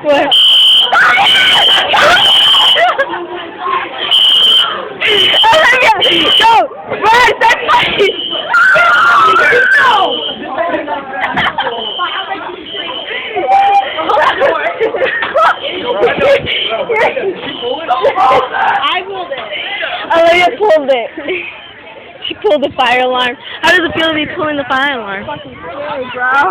What? Olivia, go! Run! That's funny! I pulled it. Olivia pulled it. She pulled the fire alarm. How does it feel to be pulling the fire alarm? Fucking scary, bro.